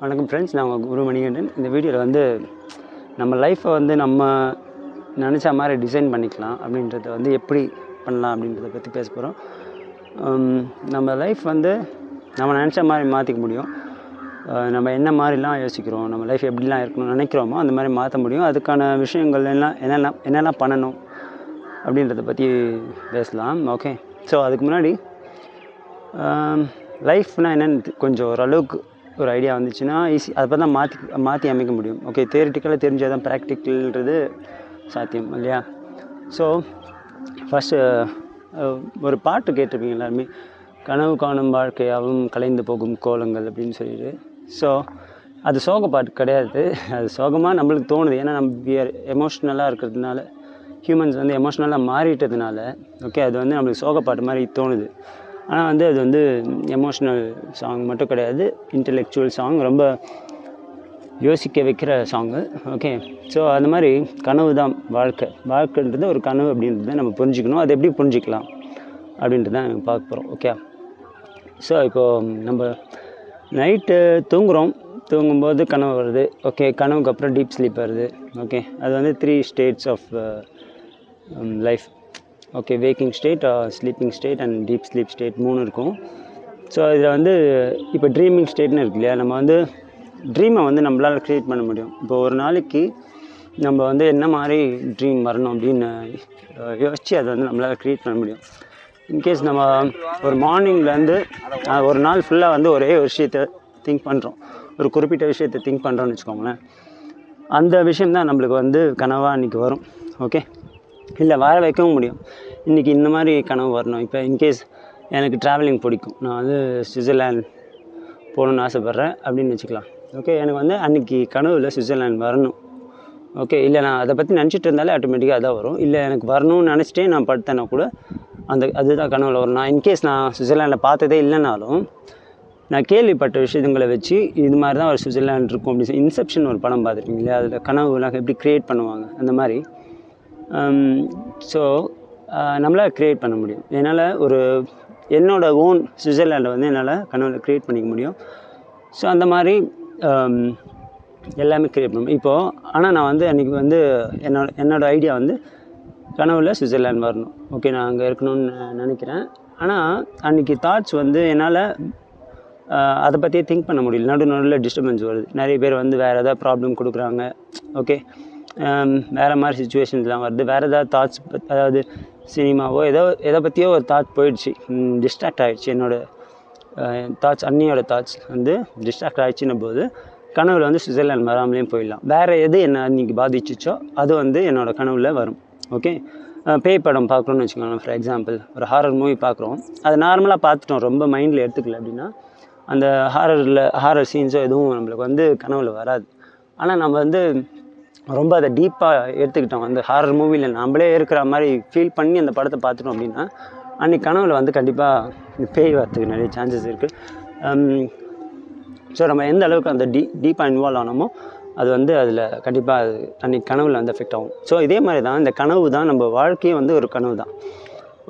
வணக்கம் ஃப்ரெண்ட்ஸ், நான் உங்கள் குரு மணிகண்டன். இந்த வீடியோவில் வந்து நம்ம லைஃப்பை வந்து நம்ம நினச்ச மாதிரி டிசைன் பண்ணிக்கலாம் அப்படின்றத வந்து எப்படி பண்ணலாம் அப்படின்றத பற்றி பேச போகிறோம். நம்ம லைஃப் வந்து நம்ம நினச்ச மாதிரி மாற்றிக்க முடியும். நம்ம என்ன மாதிரிலாம் யோசிக்கிறோம், நம்ம லைஃப் எப்படிலாம் இருக்கணும்னு நினைக்கிறோமோ அந்த மாதிரி மாற்ற முடியும். அதுக்கான விஷயங்கள் எல்லாம் என்னென்ன பண்ணணும் அப்படின்றத பற்றி பேசலாம். ஓகே, ஸோ அதுக்கு முன்னாடி லைஃப்னால் என்னென்னு கொஞ்சம் ஓரளவுக்கு ஒரு ஐடியா வந்துச்சுன்னா ஈஸி, அதை தான் மாற்றி அமைக்க முடியும். ஓகே, தியரிட்டிக்கலாக தெரிஞ்சால் தான் ப்ராக்டிக்கல்ன்றது சாத்தியம் இல்லையா? ஸோ ஃபஸ்ட்டு ஒரு பாட்டு கேட்டிருப்பீங்க எல்லாருமே, கனவு காணும் வாழ்க்கையாகவும் கலைந்து போகும் கோலங்கள் அப்படின்னு சொல்லிட்டு. ஸோ அது சோக பாட்டு கிடையாது, அது சோகமாக நம்மளுக்கு தோணுது. ஏன்னா நம்ம எமோஷ்னலாக இருக்கிறதுனால, ஹியூமன்ஸ் வந்து எமோஷ்னலாக மாறிட்டதுனால ஓகே, அது வந்து நம்மளுக்கு சோக பாட்டு மாதிரி தோணுது. ஆனால் வந்து அது வந்து எமோஷ்னல் சாங் மட்டும் கிடையாது, இன்டெலெக்சுவல் சாங், ரொம்ப யோசிக்க வைக்கிற சாங்கு. ஓகே, ஸோ அந்த மாதிரி கனவு தான் வாழ்க்கைன்றது ஒரு கனவு அப்படின்றத நம்ம புரிஞ்சுக்கணும். அது எப்படி புரிஞ்சிக்கலாம் அப்படின்றத நம்ம பார்க்க போகிறோம். ஓகே, ஸோ இப்போது நம்ம நைட்டு தூங்கும்போது கனவு வருது. ஓகே, கனவுக்கு அப்புறம் டீப் ஸ்லீப் வருது. ஓகே, அது வந்து 3 states of life. Okay, waking state, sleeping state and deep sleep state 3 இருக்கும். ஸோ இதில் வந்து இப்போ ட்ரீமிங் ஸ்டேட்னு இருக்கு இல்லையா? நம்ம வந்து ட்ரீமை வந்து நம்மளால் க்ரியேட் பண்ண முடியும். இப்போ ஒரு நாளைக்கு நம்ம வந்து என்ன மாதிரி ட்ரீம் வரணும் அப்படின்னு யோசித்து அதை வந்து நம்மளால் க்ரியேட் பண்ண முடியும். இன்கேஸ் நம்ம ஒரு மார்னிங்லேருந்து ஒரு நாள் ஃபுல்லாக வந்து ஒரே ஒரு விஷயத்தை திங்க் பண்ணுறோம், ஒரு குறிப்பிட்ட விஷயத்தை திங்க் பண்ணுறோன்னு வச்சுக்கோங்களேன், அந்த விஷயந்தான் நம்மளுக்கு வந்து கனவாக அன்றைக்கி வரும். ஓகே, இல்லை வர வைக்கவும் முடியும். இன்றைக்கி இந்த மாதிரி கனவு வரணும். இப்போ இன்கேஸ் எனக்கு ட்ராவலிங் பிடிக்கும், நான் வந்து சுவிட்சர்லேண்ட் போகணுன்னு ஆசைப்பட்றேன் அப்படின்னு வச்சுக்கலாம். ஓகே, எனக்கு வந்து அன்றைக்கி கனவில் சுவிட்சர்லேண்ட் வரணும். ஓகே, இல்லை நான் அதை பற்றி நினச்சிட்டு இருந்தாலே ஆட்டோமேட்டிக்காக அதான் வரும். இல்லை எனக்கு வரணும்னு நினச்சிட்டே நான் படுத்தேன்னா கூட அதுதான் கனவில் வரும். நான் இன்கேஸ் நான் சுவிட்சர்லேண்டில் பார்த்ததே இல்லைனாலும் நான் கேள்விப்பட்ட விஷயங்களை வச்சு இது மாதிரி தான் ஒரு சுவிட்சர்லேண்ட் இருக்கும் அப்படின்னு சொல்லி, இன்செப்ஷன் ஒரு படம் பார்த்துருக்கீங்க இல்லையா? அதில் கனவுலாம் எப்படி க்ரியேட் பண்ணுவாங்க அந்த மாதிரி. ஸோ நம்மளால் க்ரியேட் பண்ண முடியும். என்னால் என்னோடய ஓன் சுவிட்சர்லேண்டை வந்து என்னால் கனவில் க்ரியேட் பண்ணிக்க முடியும். ஸோ அந்த மாதிரி எல்லாமே க்ரியேட் பண்ண முடியும். இப்போது ஆனால் நான் வந்து அன்றைக்கி வந்து என்னோடய ஐடியா வந்து கனவில் சுவிட்சர்லேண்ட் வரணும். ஓகே, நான் அங்கே இருக்கணும்னு நினைக்கிறேன். ஆனால் அன்றைக்கி தாட்ஸ் வந்து என்னால் அதை பற்றியே திங்க் பண்ண முடியல. நடுவில் டிஸ்டர்பன்ஸ் வருது. நிறைய பேர் வந்து வேறு ஏதாவது ப்ராப்ளம் கொடுக்குறாங்க. ஓகே, வேறு மாதிரி சுச்சுவேஷன்ஸ்லாம் வருது. வேறு ஏதாவது தாட்ஸ், அதாவது சினிமாவோ எதை பற்றியோ ஒரு தாட் போயிடுச்சு, டிஸ்ட்ராக்ட் ஆகிடுச்சு. என்னோடய தாட்ஸ், அன்னியோட தாட்ஸ் வந்து டிஸ்ட்ராக்ட் ஆகிடுச்சின்னும் போது கனவில் வந்து சுவிட்சர்லேண்ட் வராமலேயும் போயிடலாம். வேறு எது என்ன அன்றைக்கி பாதிச்சிச்சோ அது வந்து என்னோடய கனவில் வரும். ஓகே, பேய் படம் பார்க்குறோன்னு வச்சுக்கோங்களேன். ஃபார் எக்ஸாம்பிள், ஒரு ஹாரர் மூவி பார்க்குறோம், அது நார்மலாக பார்த்துட்டோம், ரொம்ப மைண்டில் எடுத்துக்கல அப்படின்னா அந்த ஹாரர் சீன்ஸோ எதுவும் நம்மளுக்கு வந்து கனவில் வராது. ஆனால் நம்ம வந்து ரொம்ப அதை டீப்பாக எடுத்துக்கிட்டோம், அந்த ஹாரர் மூவியில் நம்மளே இருக்கிற மாதிரி ஃபீல் பண்ணி அந்த படத்தை பார்த்துட்டோம் அப்படின்னா அன்றைக்கி கனவில் வந்து கண்டிப்பாக பேய் வரத்துக்கு நிறைய சான்சஸ் இருக்குது. ஸோ நம்ம எந்த அளவுக்கு அந்த டீப்பாக இன்வால்வ் ஆனோமோ அது வந்து அதில் கண்டிப்பாக அது அன்றைக்கி கனவில் வந்து எஃபெக்ட் ஆகும். ஸோ இதே மாதிரி தான் இந்த கனவு தான், நம்ம வாழ்க்கையே வந்து ஒரு கனவு தான்.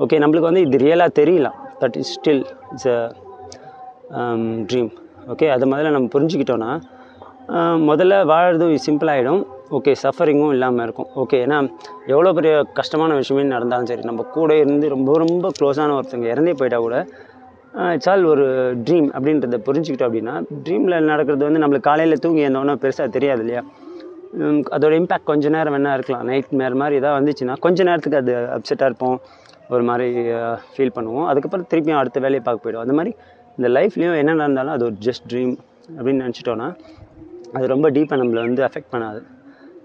ஓகே, நம்மளுக்கு வந்து இது ரியலாக தெரியலாம், but it's still it's a dream. Okay, அதை முதல்ல நம்ம புரிஞ்சுக்கிட்டோன்னா முதல்ல வாழறதும் சிம்பிளாகிடும். ஓகே, சஃபரிங்கும் இல்லாமல் இருக்கும். ஓகே, ஏன்னா எவ்வளோ பெரிய கஷ்டமான விஷயமே நடந்தாலும் சரி, நம்ம கூட இருந்து ரொம்ப ரொம்ப க்ளோஸான ஒருத்தங்க இறந்தே போயிட்டால் கூட இட்ஸ் ஆல் ஒரு ட்ரீம் அப்படின்றத புரிஞ்சுக்கிட்டோம் அப்படின்னா, ட்ரீமில் நடக்கிறது வந்து நம்மளுக்கு காலையில் தூங்கி இருந்தோன்னா பெருசாக தெரியாது இல்லையா? அதோட இம்பேக்ட் கொஞ்சம் நேரம் வேணால் இருக்கலாம். நைட் மேர் மாதிரி எதாவது வந்துச்சுன்னா கொஞ்சம் நேரத்துக்கு அது அப்செட்டாக இருப்போம், ஒரு மாதிரி ஃபீல் பண்ணுவோம். அதுக்கப்புறம் திருப்பியும் அடுத்த வேலையை பார்க்க போய்டும். அந்த மாதிரி இந்த லைஃப்லேயும் என்ன நடந்தாலும் அது ஒரு ஜஸ்ட் ட்ரீம் அப்படின்னு நினச்சிட்டோன்னா அது ரொம்ப டீப்பாக நம்மளை வந்து அஃபெக்ட் பண்ணாது.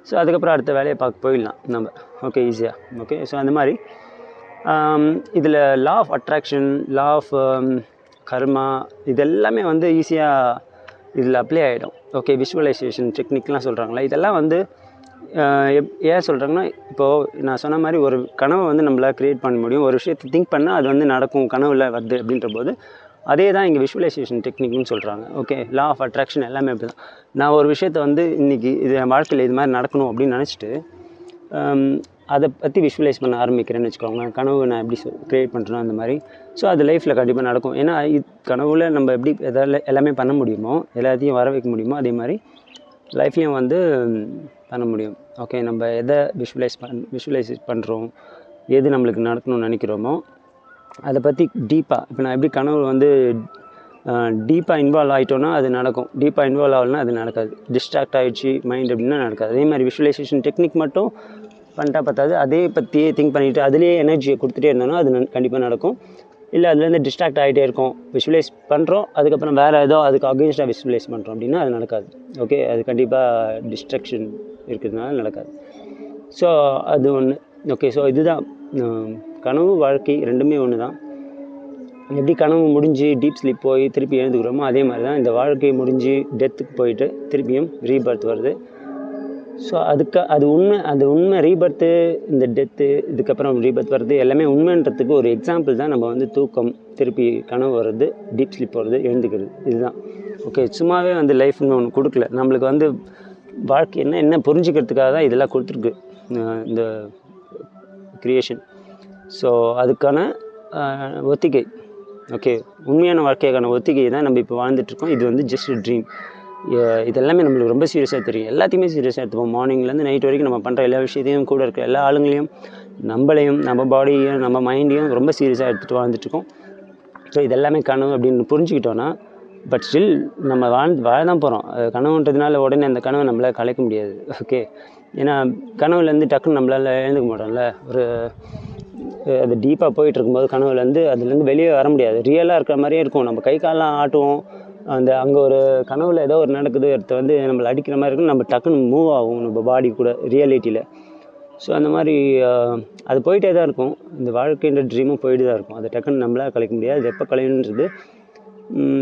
ஸோ அதுக்கப்புறம் அடுத்த வேலையை பார்க்க போயிடலாம் நம்ம. ஓகே, ஈஸியாக. ஓகே, ஸோ அந்த மாதிரி இதில் law of attraction, law of karma, இது எல்லாமே வந்து ஈஸியாக இதில் அப்ளை ஆகிடும். ஓகே, விஷுவலைசேஷன் டெக்னிக்லாம் சொல்கிறாங்களா, இதெல்லாம் வந்து ஏன் சொல்கிறாங்கன்னா, இப்போது நான் சொன்ன மாதிரி ஒரு கனவை வந்து நம்மளால் க்ரியேட் பண்ண முடியும். ஒரு விஷயத்தை திங்க் பண்ணால் அது வந்து நடக்கும், கனவில் வருது அப்படின்ற போது அதே தான் இங்கே விஷுவலைசேஷன் டெக்னிக்னு சொல்கிறாங்க. ஓகே, லா ஆஃப் அட்ராக்ஷன் எல்லாமே அப்படி தான். நான் ஒரு விஷயத்தை வந்து இன்றைக்கி இது என் வாழ்க்கையில் இது மாதிரி நடக்கணும் அப்படின்னு நினச்சிட்டு அதை பற்றி விஷுவலைஸ் பண்ண ஆரம்பிக்கிறேன்னு வச்சுக்கோங்களேன். கனவு நான் எப்படி க்ரியேட் பண்ணுறேன் அந்த மாதிரி. ஸோ அது லைஃப்பில் கண்டிப்பாக நடக்கும். ஏன்னா கனவுல நம்ம எப்படி எல்லாமே பண்ண முடியுமோ, எல்லாத்தையும் வர வைக்க முடியுமோ, அதே மாதிரி லைஃப்லேயும் வந்து பண்ண முடியும். ஓகே, நம்ம எதை விஷுவலைஸ் பண்ணுறோம், எது நம்மளுக்கு நடக்கணும்னு நினைக்கிறோமோ அதை பற்றி டீப்பாக, இப்போ நான் எப்படி கனவு வந்து டீப்பாக இன்வால்வ் ஆகிட்டோன்னா அது நடக்கும். டீப்பாக இன்வால்வ் ஆகலைன்னா அது நடக்காது. டிஸ்ட்ராக்ட் ஆகிடுச்சு மைண்ட் அப்படின்னா நடக்காது. அதே மாதிரி விஷுவலைசேஷன் டெக்னிக் மட்டும் பண்ணிட்டா பார்த்தாது. அதே பற்றியே திங்க் பண்ணிவிட்டு அதிலேயே எனர்ஜியை கொடுத்துட்டே இருந்தோன்னா அது கண்டிப்பாக நடக்கும். இல்லை அதுலேருந்து டிஸ்ட்ராக்ட் ஆகிட்டே இருக்கும். விஷுவலைஸ் பண்ணுறோம், அதுக்கப்புறம் வேறு ஏதோ அதுக்கு அகெயின்ஸ்டாக விஷுவலைஸ் பண்ணுறோம் அப்படின்னா அது நடக்காது. ஓகே, அது கண்டிப்பாக டிஸ்ட்ராக்ஷன் இருக்கிறதுனால நடக்காது. ஸோ அது ஒன்று. ஓகே, ஸோ இதுதான் கனவு வாழ்க்கை ரெண்டுமே ஒன்று தான். எப்படி கனவு முடிஞ்சு டீப் ஸ்லீப் போய் திருப்பி எழுந்துக்கிறோமோ அதே மாதிரி தான் இந்த வாழ்க்கை முடிஞ்சு டெத்துக்கு போயிட்டு திருப்பியும் ரீபர்த் வருது. ஸோ அது உண்மை ரீபர்த்து, இந்த டெத்து, இதுக்கப்புறம் ரீபர்த் வருது எல்லாமே உண்மைன்றதுக்கு ஒரு எக்ஸாம்பிள் தான் நம்ம வந்து தூக்கம், திருப்பி கனவு வர்றது, டீப் ஸ்லீப் போகிறது, எழுந்துக்கிறது, இதுதான். ஓகே, சும்மாவே வந்து லைஃப்னு ஒன்று கொடுக்கல. நம்மளுக்கு வந்து வாழ்க்கை என்ன புரிஞ்சுக்கிறதுக்காக தான் இதெல்லாம் கொடுத்துருக்கு இந்த க்ரியேஷன். ஸோ அதுக்கான ஒத்திகை. ஓகே, உண்மையான வாழ்க்கைக்கான ஒத்திகை தான் நம்ம இப்போ வாழ்ந்துட்டுருக்கோம். இது வந்து ஜஸ்ட் ட்ரீம். இதெல்லாமே நம்மளுக்கு ரொம்ப சீரியஸாக தெரியும். எல்லாத்தையுமே சீரியஸாக எடுத்துப்போம். மார்னிங்லேருந்து நைட் வரைக்கும் நம்ம பண்ணுற எல்லா விஷயத்தையும், கூட இருக்கிற எல்லா ஆளுங்களையும், நம்மளையும், நம்ம பாடியையும், நம்ம மைண்டையும் ரொம்ப சீரியஸாக எடுத்துகிட்டு வாழ்ந்துட்டுருக்கோம். ஸோ இதெல்லாமே கனவு அப்படின்னு புரிஞ்சுக்கிட்டோன்னா, பட் ஸ்டில் நம்ம வாழ தான் போகிறோம். கனவுன்றதுனால உடனே அந்த கனவை நம்மளால் கலைக்க முடியாது. ஓகே, ஏன்னா கனவுலேருந்து டக்குன்னு நம்மளால் எழுந்துக்க மாட்டோம்ல. அது டீப்பாக போயிட்டு இருக்கும்போது கனவுலேருந்து அதுலேருந்து வெளியே வர முடியாது. ரியலாக இருக்கிற மாதிரியே இருக்கும். நம்ம கை காலெலாம் ஆட்டுவோம். அங்கே ஒரு கனவில் ஏதோ ஒரு நடக்குது, அடுத்து வந்து நம்மளை அடிக்கிற மாதிரி இருக்கும். நம்ம டக்குன்னு மூவ் ஆகும் நம்ம பாடி கூட ரியாலிட்டியில். ஸோ அந்த மாதிரி அது போயிட்டே தான் இருக்கும். இந்த வாழ்க்கைன்ற ட்ரீமும் போயிட்டு தான் இருக்கும். அதை டக்குன்னு நம்மளால் கலைக்க முடியாது. அது எப்போ கலையணுன்றது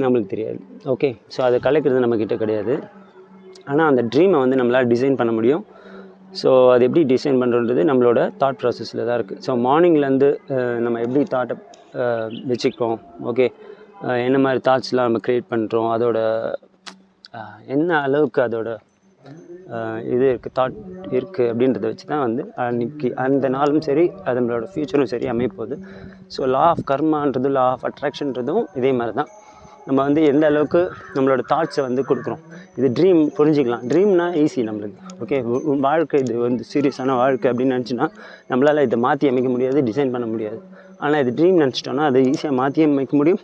நம்மளுக்கு தெரியாது. ஓகே, ஸோ அதை கலைக்கிறது நம்மக்கிட்ட கிடையாது. ஆனால் அந்த ட்ரீமை வந்து நம்மளால் டிசைன் பண்ண முடியும். ஸோ அது எப்படி டிசைன் பண்ணுறது நம்மளோட தாட் ப்ராசஸில் தான் இருக்குது. ஸோ மார்னிங்லேருந்து நம்ம எப்படி தாட்டை வச்சுக்கிறோம், ஓகே, என்ன மாதிரி தாட்ஸ்லாம் நம்ம க்ரியேட் பண்ணுறோம், அதோட என்ன அளவுக்கு அதோட இது இருக்குது, தாட் இருக்குது அப்படின்றத வச்சு தான் வந்து அன்றைக்கி அந்த நாளும் சரி, அது நம்மளோட ஃப்யூச்சரும் சரி அமைப்போகுது. ஸோ லா ஆஃப் கர்மான்றது, லா ஆஃப் அட்ராக்ஷன்றதும் இதே மாதிரி தான். நம்ம வந்து எந்த அளவுக்கு நம்மளோட தாட்ஸை வந்து கொடுக்குறோம். இது ட்ரீம் புரிஞ்சிக்கலாம். ட்ரீம்னா ஈஸி நம்மளுக்கு. ஓகே, வாழ்க்கை இது வந்து சீரியஸான வாழ்க்கை அப்படின்னு நினச்சின்னா நம்மளால் இதை மாற்றி அமைக்க முடியாது, டிசைன் பண்ண முடியாது. ஆனால் இது ட்ரீம் நினச்சிட்டோன்னா அதை ஈஸியாக மாற்றி அமைக்க முடியும்,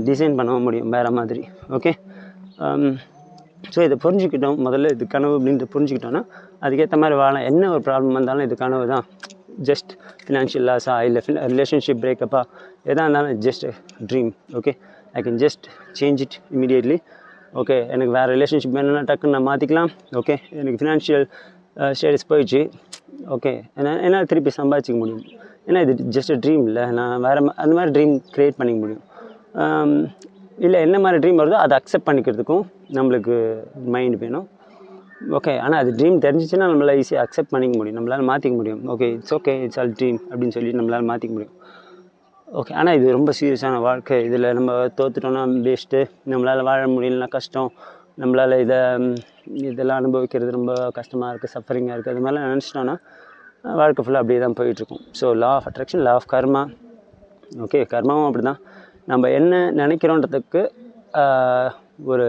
டிசைன் பண்ண முடியும் வேறு மாதிரி. ஓகே, ஸோ இதை புரிஞ்சுக்கிட்டோம். முதல்ல இது கனவு அப்படின்ட்டு புரிஞ்சுக்கிட்டோன்னா அதுக்கேற்ற மாதிரி என்ன ஒரு ப்ராப்ளம் வந்தாலும் இது கனவு தான். ஜஸ்ட் ஃபினான்ஷியல் லாஸா, இல்லை ரிலேஷன்ஷிப் பிரேக்கப்பா, எதாக இருந்தாலும் just dream. Okay, I can just change it immediately. Okay, எனக்கு வேறு ரிலேஷன்ஷிப் வேணும்னா டக்குன்னு நான் மாற்றிக்கலாம். ஓகே, எனக்கு ஃபினான்ஷியல் ஸ்டேட்டஸ் போயிடுச்சு. ஓகே, என்னால் திருப்பி சம்பாதிச்சிக்க முடியும். ஏன்னா இது ஜஸ்ட் ட்ரீம் இல்லை. நான் வேறு அந்த மாதிரி ட்ரீம் க்ரியேட் பண்ணிக்க முடியும். இல்லை என்ன மாதிரி ட்ரீம் வருதோ அதை அக்செப்ட் பண்ணிக்கிறதுக்கும் நம்மளுக்கு மைண்ட் வேணும். ஓகே, ஆனால் அது ட்ரீம் தெரிஞ்சிச்சுன்னா நம்மளால் ஈஸியாக அக்செப்ட் பண்ணிக்க முடியும், நம்மளால் மாற்றிக்க முடியும். ஓகே, இட்ஸ் ஆல் ட்ரீம் அப்படின்னு சொல்லி நம்மளால் மாற்றிக்க முடியும். ஓகே, ஆனால் இது ரொம்ப சீரியஸான வாழ்க்கை. இதில் நம்ம தோற்றுட்டோன்னா வேஸ்ட்டு, நம்மளால் வாழ முடியலன்னா கஷ்டம், நம்மளால் இதெல்லாம் அனுபவிக்கிறது ரொம்ப கஷ்டமாக இருக்குது, சஃபரிங்காக இருக்குது, அது மாதிரிலாம் நினச்சிட்டோன்னா வாழ்க்கை ஃபுல்லாக அப்படியே தான் போயிட்டுருக்கும். So law of attraction, law of karma. Okay, கர்மாவும் அப்படி தான். நம்ம என்ன நினைக்கிறோன்றதுக்கு ஒரு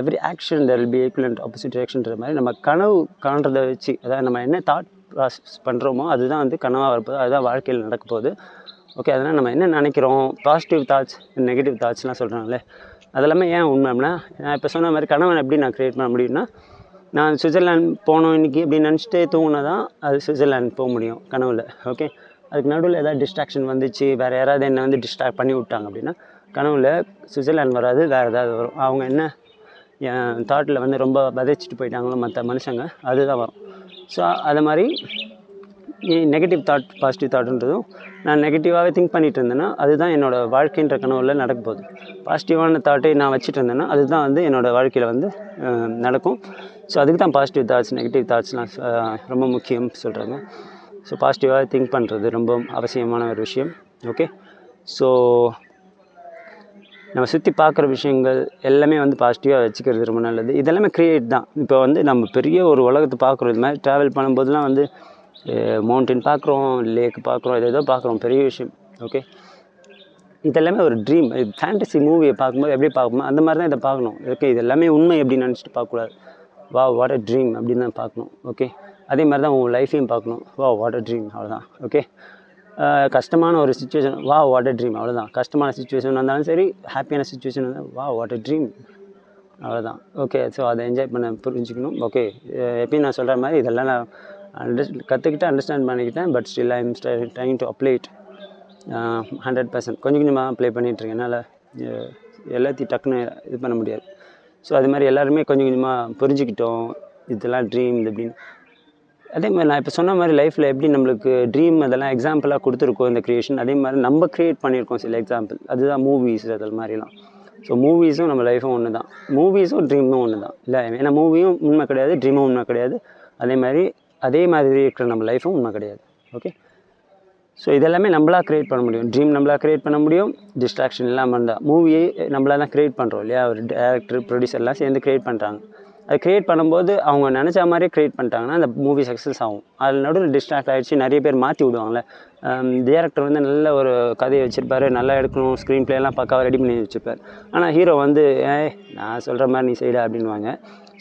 every action there will be equivalent opposite ரியாக்ஷன்ற மாதிரி நம்ம கனவு காண்றதை வச்சு, அதாவது நம்ம என்ன தாட் ப்ராசஸ் பண்ணுறோமோ அதுதான் வந்து கனவாக வரப்போகுது, அதுதான் வாழ்க்கையில் நடக்க போகுது. ஓகே, அதனால் நம்ம என்ன நினைக்கிறோம், பாசிட்டிவ் தாட்ஸ், நெகட்டிவ் தாட்ஸ்லாம் சொல்கிறாங்களே, அதெல்லாமே ஏன் உண்மை அப்படின்னா, நான் இப்போ சொன்ன மாதிரி கனவை எப்படி நான் க்ரியேட் பண்ண முடியும்னா, நான் சுவிட்சர்லாண்ட் போகணும் இன்றைக்கி அப்படின்னு நினச்சிட்டு தூங்கினா தான் அது சுவிட்சர்லாண்ட் போக முடியும் கனவில். ஓகே, அதுக்கு நடுவில் ஏதாவது டிஸ்ட்ராக்ஷன் வந்துச்சு, வேறு யாராவது என்னை வந்து டிஸ்ட்ராக்ட் பண்ணி விட்டாங்க அப்படின்னா கனவில் சுவிட்சர்லாண்ட் வராது, வேறு ஏதாவது வரும். அவங்க என்ன என் தாட்டில் வந்து ரொம்ப விதைச்சிட்டு போயிட்டாங்களோ மற்ற மனுஷங்க, அதுதான் வரும். ஸோ அது மாதிரி நெகட்டிவ் தாட், பாசிட்டிவ் தாட்டுன்றதும் நான் நெகட்டிவாகவே திங்க் பண்ணிகிட்டு இருந்தேன்னா அதுதான் என்னோடய வாழ்க்கைன்ற கனவில் நடக்க போகுது. பாசிட்டிவான தாட்டை நான் வச்சுட்டு இருந்தேன்னா அதுதான் வந்து என்னோடய வாழ்க்கையில் வந்து நடக்கும். ஸோ அதுக்கு தான் பாசிட்டிவ் தாட்ஸ், நெகட்டிவ் தாட்ஸ்லாம் ரொம்ப முக்கியம் சொல்கிறாங்க. ஸோ பாசிட்டிவாக திங்க் பண்ணுறது ரொம்ப அவசியமான ஒரு விஷயம். ஓகே, ஸோ நம்ம சுற்றி பார்க்குற விஷயங்கள் எல்லாமே வந்து பாசிட்டிவாக வச்சுக்கிறது ரொம்ப நல்லது. இதெல்லாமே க்ரியேட் தான். இப்போ வந்து நம்ம பெரிய ஒரு உலகத்தை பார்க்குறோம். இது மாதிரி ட்ராவல் பண்ணும்போதெல்லாம் வந்து மவுண்டன் பார்க்குறோம், லேக் பார்க்குறோம், ஏதோ பார்க்குறோம், பெரிய விஷயம். ஓகே, இதெல்லாமே ஒரு ட்ரீம். ஃபேண்டசி மூவியை பார்க்கும்போது எப்படி பார்க்கணும் அந்த மாதிரி தான் இதை பார்க்கணும். ஓகே, இது எல்லாமே உண்மை எப்படின்னு நினச்சிட்டு பார்க்கக்கூடாது. வா வாட் அ ட்ரீம் அப்படின்னு தான் பார்க்கணும். ஓகே, அதே மாதிரி தான் உங்கள் லைஃப்பையும் பார்க்கணும். வா வாட் அ ட்ரீம், அவ்வளோதான். ஓகே, கஷ்டமான ஒரு சுச்சுவேஷன், வா வாட் அ ட்ரீம், அவ்வளோதான். கஷ்டமான சுச்சுவேஷன் வந்தாலும் சரி, ஹாப்பியான சுச்சுவேஷன் வந்தால் வா வாட் அ ட்ரீம், அவ்வளோதான். ஓகே, ஸோ அதை என்ஜாய் பண்ண புரிஞ்சுக்கணும். ஓகே, எப்பயும் நான் சொல்கிற மாதிரி இதெல்லாம் நான் கற்றுக்கிட்டு அண்டர்ஸ்டாண்ட் பண்ணிக்கிட்டேன். But still I am trying to apply it 100%. கொஞ்சம் கொஞ்சமாக அப்ளை பண்ணிகிட்ருக்கேன். என்னால் எல்லாத்தையும் டக்குன்னு இது பண்ண முடியாது. ஸோ அது மாதிரி எல்லாருமே கொஞ்சம் கொஞ்சமாக புரிஞ்சுக்கிட்டோம் இதெல்லாம் ட்ரீம் இது அப்படின்னு. அதே மாதிரி நான் இப்போ சொன்ன மாதிரி லைஃப்பில் எப்படி நம்மளுக்கு ட்ரீம் அதெல்லாம் எக்ஸாம்பிளாக கொடுத்துருக்கோம் இந்த க்ரியேஷன், அதே மாதிரி நம்ம க்ரியேட் பண்ணியிருக்கோம் சில எக்ஸாம்பிள். அதுதான் மூவிஸ் அது மாதிரிலாம். ஸோ மூவிஸும் நம்ம லைஃப்பும் ஒன்று தான், மூவிஸும் ட்ரீமும் ஒன்று தான் இல்லை. ஏன்னா மூவியும் உண்மை கிடையாது, ட்ரீமும் உண்மை கிடையாது. அதே மாதிரி இருக்கிற நம்ம லைஃப்பும் உண்மை கிடையாது. ஓகே, ஸோ இதெல்லாமே நம்மளாக க்ரியேட் பண்ண முடியும். ட்ரீம் நம்மளாக க்ரியேட் பண்ண முடியும், டிஸ்ட்ராக்ஷன் இல்லாமல் இருந்தால். மூவியை நம்மளாக தான் க்ரியேட் பண்ணுறோம் இல்லையா. ஒரு டேரக்டர் ப்ரொடியூசர்லாம் சேர்ந்து க்ரியேட் பண்ணுறாங்க. அது க்ரியேட் பண்ணும்போது அவங்க நினச்ச மாதிரியே க்ரியேட் பண்ணிட்டாங்கன்னா அந்த மூவி சக்ஸஸ் ஆகும். அதில் நடுவில் டிஸ்ட்ராக்ட் ஆகிடுச்சு, நிறைய பேர் மாற்றி விடுவாங்களே. டேரக்டர் வந்து நல்ல ஒரு கதையை வச்சுருப்பாரு, நல்லா எடுக்கணும், ஸ்க்ரீன் பிளேலாம் பக்காவாக ரெடி பண்ணி வச்சுருப்பார். ஆனால் ஹீரோ வந்து நான் சொல்கிற மாதிரி நீ செய்டா அப்படின்வாங்க.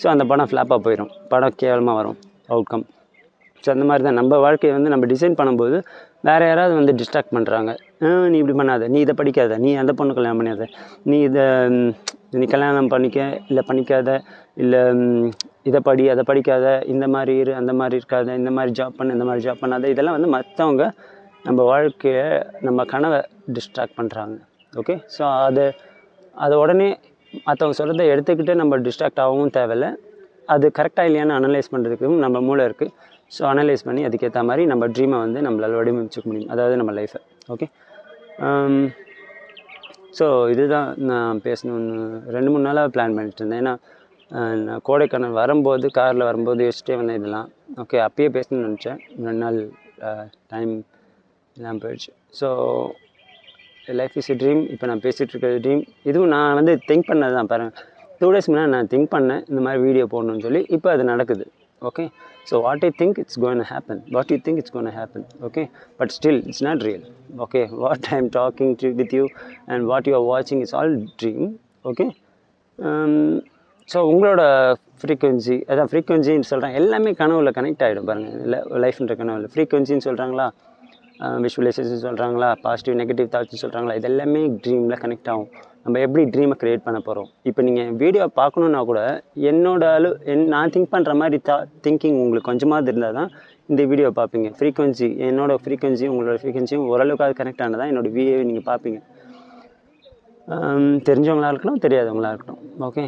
ஸோ அந்த படம் ஃப்ளாப்பாக போயிடும், படம் கேவலமாக வரும் அவுட்கம். ஸோ அந்த மாதிரி தான் நம்ம வாழ்க்கையை வந்து நம்ம டிசைன் பண்ணும்போது வேறு யாராவது வந்து டிஸ்ட்ராக்ட் பண்ணுறாங்க. நீ இப்படி பண்ணாத, நீ இதை படிக்காத, நீ அந்த பொண்ணு கல்யாணம் பண்ணாத, நீ கல்யாணம் பண்ணிக்க, இல்லை பண்ணிக்காத, இல்லை இதை படி அதை படிக்காத, இந்த மாதிரி இரு அந்த மாதிரி இருக்காத, இந்த மாதிரி ஜாப் பண்ணு இந்த மாதிரி ஜாப் பண்ணாத. இதெல்லாம் வந்து மற்றவங்க நம்ம வாழ்க்கையை நம்ம கனவை டிஸ்ட்ராக்ட் பண்ணுறாங்க. ஓகே, ஸோ அதை உடனே மற்றவங்க சொல்கிறத எடுத்துக்கிட்டு நம்ம டிஸ்ட்ராக்ட் ஆகவும் தேவையில்லை. அது கரெக்டாக இல்லையான்னு அனலைஸ் பண்ணுறதுக்கும் நம்ம மூளை இருக்குது. ஸோ அனலைஸ் பண்ணி அதுக்கேற்ற மாதிரி நம்ம ட்ரீமை வந்து நம்மளால் வடிவமைச்சிக்க முடியும், அதாவது நம்ம லைஃப்பை. ஓகே, ஸோ இதுதான் நான் பேசணுன்னு 2-3 நாளாக பிளான் பண்ணிட்டு இருந்தேன். ஏன்னா நான் கோடைக்கானல் வரும்போது காரில் வரும்போது யோசிச்சிட்டே வந்தேன் இதெல்லாம். ஓகே, அப்பயே பேசணும்னு நினச்சேன், 2 நாள் டைம் எல்லாம் போயிடுச்சு. So life is a dream. இப்போ நான் பேசிகிட்டு இருக்கிற ட்ரீம் இதுவும் நான் வந்து திங்க் பண்ணது தான். பாருங்கள், 2 days முன்னாடி நான் திங்க் பண்ணேன் இந்த மாதிரி வீடியோ போடணும்னு சொல்லி. இப்போ அது நடக்குது. Okay, so what I think it's going to happen, what you think it's going to happen. Okay, but still it's not real. Okay, what I'm talking to with you and what you are watching is all dream. Okay, so உங்களோட frequency, அதான் ஃப்ரீக்வன்சின்னு சொல்கிறாங்க, எல்லாமே கனவில் connect ஆகிடும் பாருங்கள். லைஃப்ன்ற கனவில் ஃப்ரீக்வன்சின்னு சொல்கிறாங்களா, visualisation சொல்கிறாங்களா, பாசிட்டிவ் நெகட்டிவ் தாட்ஸ்னு சொல்கிறாங்களா, இது எல்லாமே ட்ரீமில் கனெக்ட் ஆகும். நம்ம எப்படி ட்ரீமை க்ரியேட் பண்ண போகிறோம். இப்போ நீங்கள் வீடியோ பார்க்கணுன்னா கூட நான் திங்க் பண்ணுற மாதிரி திங்கிங் உங்களுக்கு கொஞ்சமாவது இருந்தால் தான் இந்த வீடியோ பார்ப்பீங்க. ஃப்ரீக்வன்சி, என்னோடய ஃப்ரீக்வன்சியும் உங்களோட ஃப்ரீக்வன்சியும் ஓரளவுக்கு அது கனெக்ட் ஆனதான் என்னோடய வீடியோ நீங்கள் பார்ப்பீங்க. தெரிஞ்சவங்களாக இருக்கட்டும், தெரியாதவங்களாக இருக்கட்டும். ஓகே,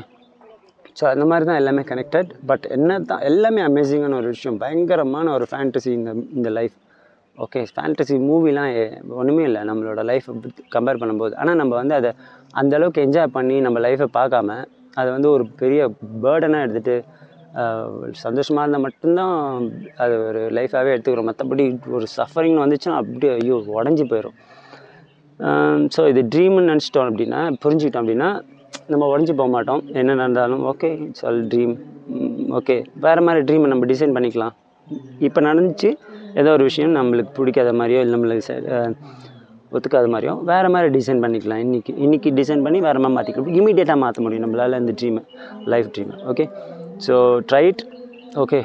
ஸோ அந்த மாதிரி தான் எல்லாமே கனெக்டட். பட் என்ன தான் எல்லாமே அமேசிங்கான ஒரு விஷயம், பயங்கரமான ஒரு ஃபேண்டசி இந்த லைஃப். ஓகே, ஃபேண்டசி மூவிலாம் ஒன்றுமே இல்லை நம்மளோட லைஃப்பை கம்பேர் பண்ணும்போது. ஆனால் நம்ம வந்து அதை அந்தளவுக்கு என்ஜாய் பண்ணி நம்ம லைஃப்பை பார்க்காம அதை வந்து ஒரு பெரிய பேர்டனாக எடுத்துகிட்டு சந்தோஷமாக இருந்தால் மட்டும்தான் அது ஒரு லைஃபாகவே எடுத்துக்கிறோம். மற்றபடி ஒரு சஃபரிங் வந்துச்சுன்னா அப்படியே ஐயோ உடஞ்சி போயிடும். ஸோ இது ட்ரீம்னு நினச்சிட்டோம் அப்படின்னா, புரிஞ்சுக்கிட்டோம் அப்படின்னா நம்ம உடஞ்சி போக மாட்டோம். என்ன நடந்தாலும் okay, it's all dream. Okay, வேறு மாதிரி ட்ரீமை நம்ம டிசைன் பண்ணிக்கலாம். இப்போ நடந்துச்சு ஏதோ ஒரு விஷயம் நம்மளுக்கு பிடிக்காத மாதிரியோ இல்லை நம்மளுக்கு ஒத்துக்காத மாதிரியோ வேறு மாதிரி டிசைன் பண்ணிக்கலாம். இன்றைக்கி டிசைன் பண்ணி வேறு மாதிரி மாற்றிக்கலாம். இமீடியட்டாக மாற்ற முடியும் நம்மளால் இந்த ட்ரீமை, லைஃப் ட்ரீமை. Okay, so try it. Okay,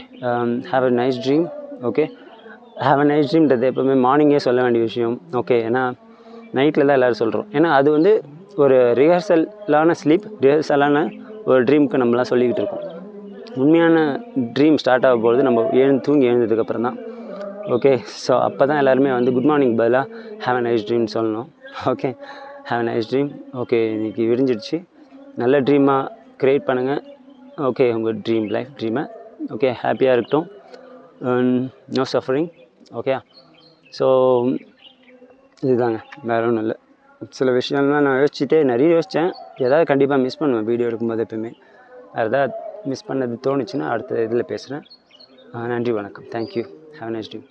have a nice dream. Okay, have a nice ட்ரீம்ன்றது எப்போவுமே மார்னிங்கே சொல்ல வேண்டிய விஷயம். ஓகே, ஏன்னா நைட்டில் தான் எல்லோரும் சொல்கிறோம். ஏன்னா அது வந்து ஒரு ரிஹர்சலான ரிஹர்சலான ஒரு ட்ரீமுக்கு நம்மளாம் சொல்லிக்கிட்டு இருக்கோம். உண்மையான ட்ரீம் ஸ்டார்ட் ஆக போகிறது நம்ம தூங்கி எழுந்ததுக்கப்புறம் தான். ஓகே, ஸோ அப்போ தான் எல்லாருமே வந்து குட் மார்னிங் பதிலாக ஹாவ் அ நைஸ் ட்ரீம் சொல்லணும். Okay, have a nice dream. Okay, இன்றைக்கி விரிஞ்சிடுச்சு. நல்ல ட்ரீமாக க்ரியேட் பண்ணுங்கள். ஓகே, உங்கள் லைஃப் ட்ரீமை. ஓகே, ஹாப்பியாக இருக்கட்டும், நோ சஃபரிங். ஓகே, ஸோ இதுதாங்க, வேறு ஒன்றும் இல்லை. சில விஷயம்லாம் நான் நிறைய யோசித்தேன். ஏதாவது கண்டிப்பாக மிஸ் பண்ணுவேன் வீடியோ எடுக்கும்போது. எப்போயுமே வேறு ஏதாவது மிஸ் பண்ணது தோணுச்சுன்னா அடுத்த இதில் பேசுகிறேன். நன்றி, வணக்கம், thank you, have a nice day.